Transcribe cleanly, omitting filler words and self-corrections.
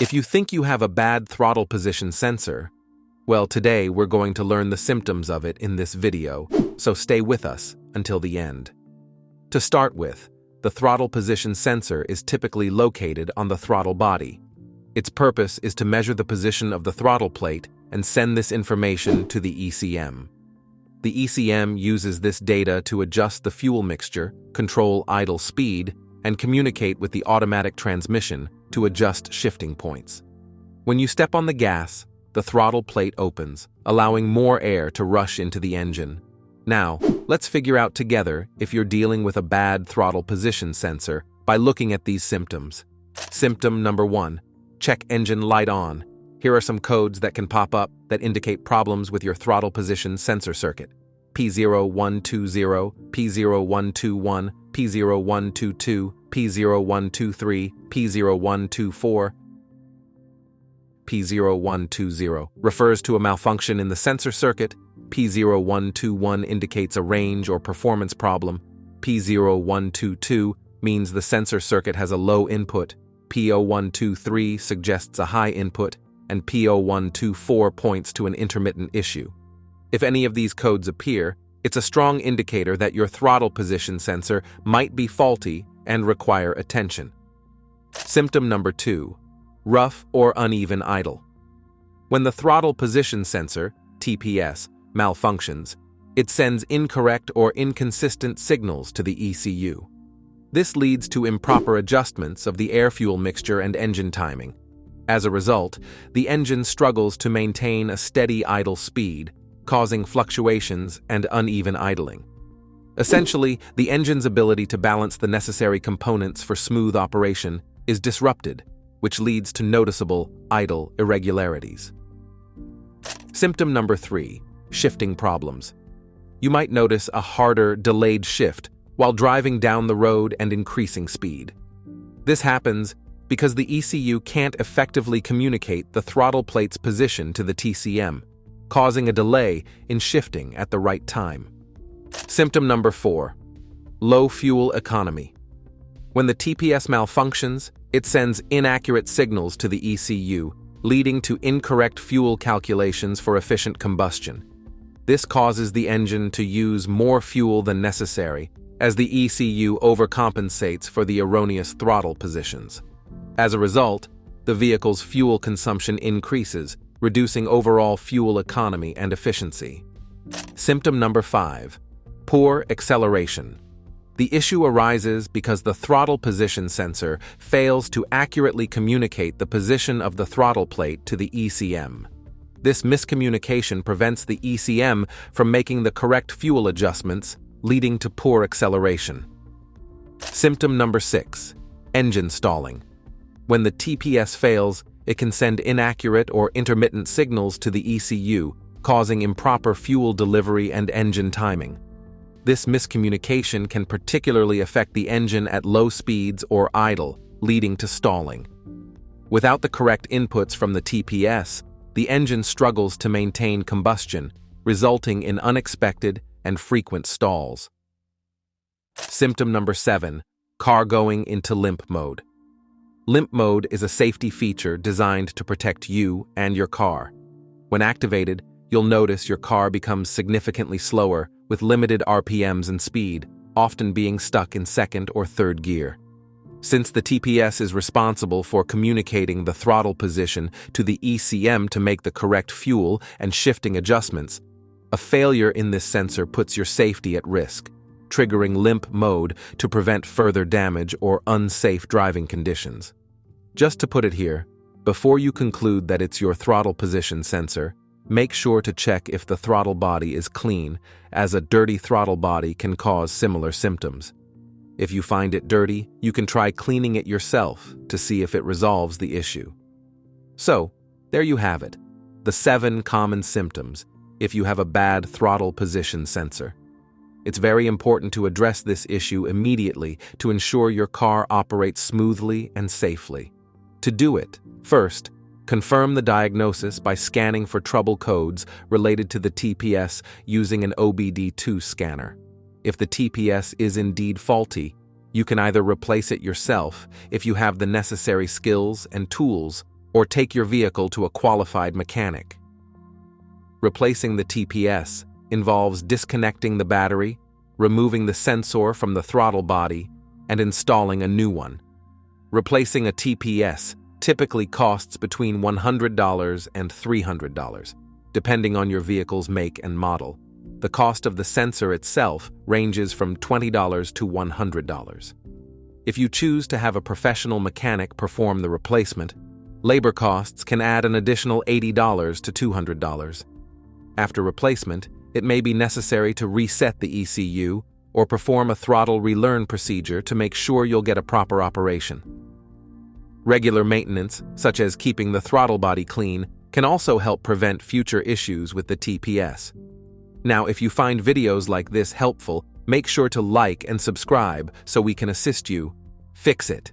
If you think you have a bad throttle position sensor, well, today we're going to learn the symptoms of it in this video, so stay with us until the end. To start with, the throttle position sensor is typically located on the throttle body. Its purpose is to measure the position of the throttle plate and send this information to the ECM. The ECM uses this data to adjust the fuel mixture, control idle speed, and communicate with the automatic transmission to adjust shifting points. When you step on the gas, the throttle plate opens, allowing more air to rush into the engine. Now, let's figure out together if you're dealing with a bad throttle position sensor by looking at these symptoms. Symptom number 1. Check engine light on. Here are some codes that can pop up that indicate problems with your throttle position sensor circuit. P0120, P0121, P0122, P0123, P0124. P0120 refers to a malfunction in the sensor circuit. P0121 indicates a range or performance problem. P0122 means the sensor circuit has a low input. P0123 suggests a high input, and P0124 points to an intermittent issue. If any of these codes appear, it's a strong indicator that your throttle position sensor might be faulty and require attention. Symptom number 2. Rough or uneven idle. When the throttle position sensor, TPS, malfunctions, it sends incorrect or inconsistent signals to the ECU. This leads to improper adjustments of the air-fuel mixture and engine timing. As a result, the engine struggles to maintain a steady idle speed, causing fluctuations and uneven idling. Essentially, the engine's ability to balance the necessary components for smooth operation is disrupted, which leads to noticeable idle irregularities. Symptom number 3. Shifting problems. You might notice a harder, delayed shift while driving down the road and increasing speed. This happens because the ECU can't effectively communicate the throttle plate's position to the TCM, causing a delay in shifting at the right time. Symptom number 4. Low fuel economy. When the TPS malfunctions, it sends inaccurate signals to the ECU, leading to incorrect fuel calculations for efficient combustion. This causes the engine to use more fuel than necessary, as the ECU overcompensates for the erroneous throttle positions. As a result, the vehicle's fuel consumption increases, reducing overall fuel economy and efficiency. Symptom number 5. Poor acceleration. The issue arises because the throttle position sensor fails to accurately communicate the position of the throttle plate to the ECM. This miscommunication prevents the ECM from making the correct fuel adjustments, leading to poor acceleration. Symptom number 6. Engine stalling. When the TPS fails, it can send inaccurate or intermittent signals to the ECU, causing improper fuel delivery and engine timing. This miscommunication can particularly affect the engine at low speeds or idle, leading to stalling. Without the correct inputs from the TPS, the engine struggles to maintain combustion, resulting in unexpected and frequent stalls. Symptom number 7. Car going into limp mode. Limp mode is a safety feature designed to protect you and your car. When activated, you'll notice your car becomes significantly slower with limited RPMs and speed, often being stuck in second or third gear. Since the TPS is responsible for communicating the throttle position to the ECM to make the correct fuel and shifting adjustments, a failure in this sensor puts your safety at risk, triggering limp mode to prevent further damage or unsafe driving conditions. Just to put it here, before you conclude that it's your throttle position sensor, make sure to check if the throttle body is clean, as a dirty throttle body can cause similar symptoms. If you find it dirty, you can try cleaning it yourself to see if it resolves the issue. So, there you have it, the 7 common symptoms if you have a bad throttle position sensor. It's very important to address this issue immediately to ensure your car operates smoothly and safely. To do it, first, confirm the diagnosis by scanning for trouble codes related to the TPS using an OBD2 scanner. If the TPS is indeed faulty, you can either replace it yourself if you have the necessary skills and tools, or take your vehicle to a qualified mechanic. Replacing the TPS involves disconnecting the battery, removing the sensor from the throttle body, and installing a new one. Replacing a TPS typically costs between $100 and $300, depending on your vehicle's make and model. The cost of the sensor itself ranges from $20 to $100. If you choose to have a professional mechanic perform the replacement, labor costs can add an additional $80 to $200. After replacement, it may be necessary to reset the ECU or perform a throttle relearn procedure to make sure you'll get a proper operation. Regular maintenance, such as keeping the throttle body clean, can also help prevent future issues with the TPS. Now, if you find videos like this helpful, make sure to like and subscribe so we can assist you fix it.